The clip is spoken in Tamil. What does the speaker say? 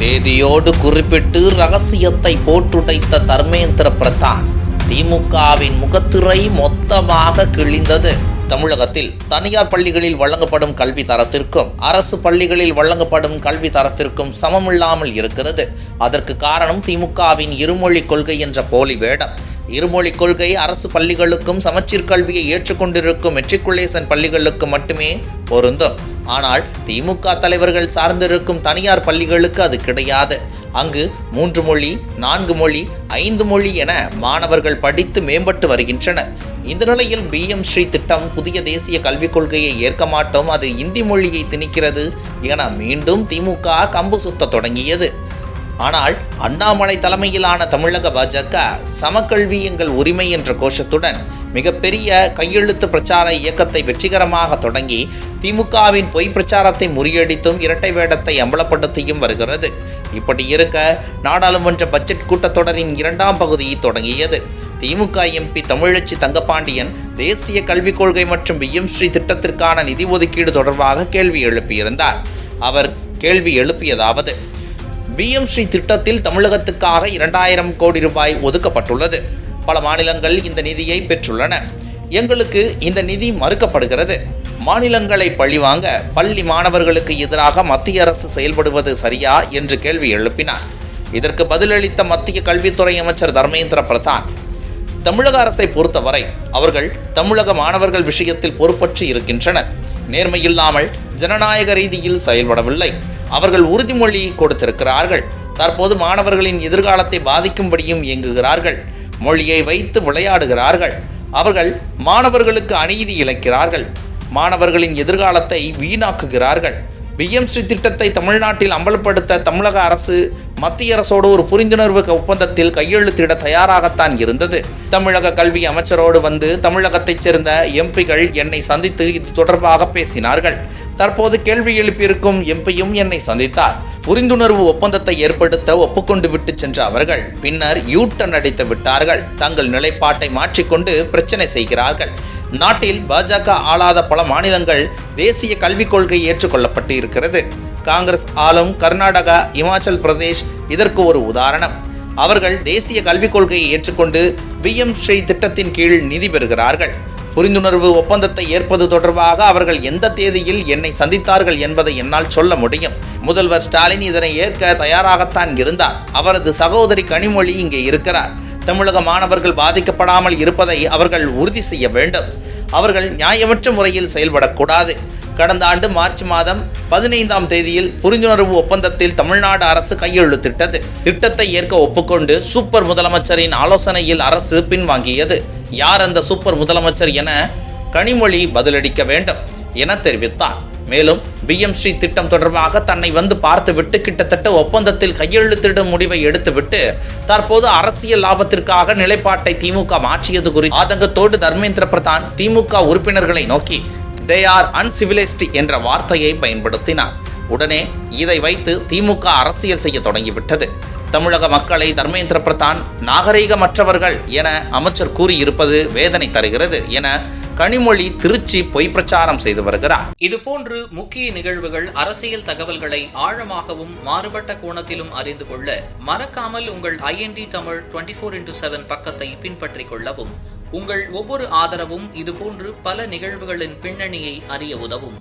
தேதியோடு குறிப்பிட்டு ரகசியத்தை போட்டுடைத்த தர்மேந்திர பிரதான். திமுகவின் முகத்திரை மொத்தமாக கிழிந்தது. தமிழகத்தில் தனியார் பள்ளிகளில் வழங்கப்படும் கல்வி தரத்திற்கும் அரசு பள்ளிகளில் வழங்கப்படும் கல்வி தரத்திற்கும் சமமில்லாமல் இருக்கிறது. அதற்கு காரணம் திமுகவின் இருமொழி கொள்கை என்ற போலி வேடம். இருமொழி கொள்கை அரசு பள்ளிகளுக்கும் சமச்சீர் கல்வியை ஏற்றுக்கொண்டிருக்கும் மெட்ரிகுலேஷன் பள்ளிகளுக்கு மட்டுமே பொருந்தும். ஆனால் திமுக தலைவர்கள் சார்ந்திருக்கும் தனியார் பள்ளிகளுக்கு அது கிடையாது. அங்கு 3 மொழி 4 மொழி 5 மொழி என மாணவர்கள் படித்து மேம்பட்டு வருகின்றனர். இந்த நிலையில் BM ஸ்ரீ திட்டம் புதிய தேசிய கல்விக் கொள்கையை ஏற்க மாட்டோம், அது இந்தி மொழியை திணிக்கிறது என மீண்டும் திமுக கம்பு சுத்த தொடங்கியது. ஆனால் அண்ணாமலை தலைமையிலான தமிழக பாஜக சமக்கல்வி எங்கள் உரிமை என்ற கோஷத்துடன் மிகப்பெரிய கையெழுத்து பிரச்சார இயக்கத்தை வெற்றிகரமாக தொடங்கி திமுகவின் பொய் பிரச்சாரத்தை முறியடித்தும் இரட்டை வேடத்தை அம்பலப்படுத்தியும் வருகிறது. இப்படி இருக்க நாடாளுமன்ற பட்ஜெட் கூட்டத்தொடரின் 2ஆம் பகுதி தொடங்கியது. திமுக MP தமிழச்சி தங்கப்பாண்டியன் தேசிய கல்விக் கொள்கை மற்றும் BM ஸ்ரீ திட்டத்திற்கான நிதி ஒதுக்கீடு தொடர்பாக கேள்வி எழுப்பியிருந்தார். அவர் கேள்வி எழுப்பியதாவது: BM ஸ்ரீ திட்டத்தில் தமிழகத்துக்காக 2000 கோடி ரூபாய் ஒதுக்கப்பட்டுள்ளது. பல மாநிலங்கள் இந்த நிதியை பெற்றுள்ளன. எங்களுக்கு இந்த நிதி மறுக்கப்படுகிறது. மாநிலங்களை பழிவாங்க பள்ளி மாணவர்களுக்கு எதிராக மத்திய அரசு செயல்படுவது சரியா என்று கேள்வி எழுப்பினார். இதற்கு பதிலளித்த மத்திய கல்வித்துறை அமைச்சர் தர்மேந்திர பிரதான், தமிழக அரசை பொறுத்தவரை அவர்கள் தமிழக மாணவர்கள் விஷயத்தில் பொறுப்பற்று இருக்கின்றனர். நேர்மையில்லாமல் ஜனநாயக ரீதியில் செயல்படவில்லை. அவர்கள் உறுதிமொழி கொடுத்திருக்கிறார்கள். தற்போது மாணவர்களின் எதிர்காலத்தை பாதிக்கும்படியும் இயங்குகிறார்கள். மொழியை வைத்து விளையாடுகிறார்கள். அவர்கள் மாணவர்களுக்கு அநீதி இழைக்கிறார்கள். மாணவர்களின் எதிர்காலத்தை வீணாக்குகிறார்கள். BM ஸ்ரீ திட்டத்தை தமிழ்நாட்டில் அமல்படுத்த தமிழக அரசு மத்திய அரசோடு ஒரு புரிந்துணர்வு ஒப்பந்தத்தில் கையெழுத்திட தயாராகத்தான் இருந்தது. தமிழக கல்வி அமைச்சரோடு வந்து தமிழகத்தைச் சேர்ந்த MPகள் என்னை சந்தித்து இது தொடர்பாக பேசினார்கள். தற்போது கேள்வி எழுப்பியிருக்கும் MPயும் என்னை சந்தித்தார். புரிந்துணர்வு ஒப்பந்தத்தை ஏற்படுத்த ஒப்புக்கொண்டு விட்டு சென்ற அவர்கள் பின்னர் யூட்டன் அடித்து விட்டார்கள். தங்கள் நிலைப்பாட்டை மாற்றிக்கொண்டு பிரச்சனை செய்கிறார்கள். நாட்டில் பாஜக ஆளாத பல மாநிலங்கள் தேசிய கல்விக் கொள்கை ஏற்றுக்கொள்ளப்பட்டு இருக்கிறது. காங்கிரஸ் ஆளும் கர்நாடகா, இமாச்சல் பிரதேஷ் இதற்கு ஒரு உதாரணம். அவர்கள் தேசிய கல்விக் கொள்கையை ஏற்றுக்கொண்டு BM ஸ்ரீ திட்டத்தின் கீழ் நிதி பெறுகிறார்கள். புரிந்துணர்வு ஒப்பந்தத்தை ஏற்பது தொடர்பாக அவர்கள் எந்த தேதியில் என்னை சந்தித்தார்கள் என்பதை என்னால் சொல்ல முடியும். முதல்வர் ஸ்டாலின் இதனை ஏற்க தயாராகத்தான் இருந்தார். அவரது சகோதரி கனிமொழி இங்கே இருக்கிறார். தமிழக மாணவர்கள் பாதிக்கப்படாமல் இருப்பதை அவர்கள் உறுதி செய்ய வேண்டும். அவர்கள் நியாயமற்ற முறையில் செயல்படக்கூடாது. கடந்த ஆண்டு மார்ச் மாதம் 15ஆம் தேதியில் புரிந்துணர்வு ஒப்பந்தத்தில் தமிழ்நாடு அரசு கையெழுத்திட்டது. திட்டத்தை ஏற்க ஒப்புக்கொண்டு சூப்பர் முதலமைச்சரின் ஆலோசனையில் அரசு பின்வாங்கியது. யார் அந்த சூப்பர் முதலமைச்சர் என கனிமொழி பதிலளிக்க வேண்டும் என தெரிவித்தார். மேலும் BM ஸ்ரீ திட்டம் தொடர்பாக தன்னை வந்து பார்த்துவிட்டு கிட்டத்தட்ட ஒப்பந்தத்தில் கையெழுத்திடும் முடிவை எடுத்துவிட்டு தற்போது அரசியல் லாபத்திற்காக நிலைப்பாட்டை திமுக மாற்றியது குறித்து ஆதங்கத்தோடு தர்மேந்திர பிரதான் திமுக உறுப்பினர்களை நோக்கி "they are uncivilized" என்ற வார்த்தையை பயன்படுத்தினார். உடனே இதை வைத்து திமுக அரசியல் செய்ய தொடங்கிவிட்டது. தமிழக மக்களை தர்மேந்திர பிரதான் நாகரீகமற்றவர்கள் என அமைச்சர் கூறியிருப்பது வேதனை தருகிறது என கனிமொழி திருச்சி பொய் பிரச்சாரம் செய்து வருகிறார். இதுபோன்று முக்கிய நிகழ்வுகள், அரசியல் தகவல்களை ஆழமாகவும் மாறுபட்ட கோணத்திலும் அறிந்து கொள்ள மறக்காமல் உங்கள் IND தமிழ் 24/7 பக்கத்தை பின்பற்றிக் கொள்ளவும். உங்கள் ஒவ்வொரு ஆதரவும் இதுபோன்று பல நிகழ்வுகளின் பின்னணியை அறிய உதவும்.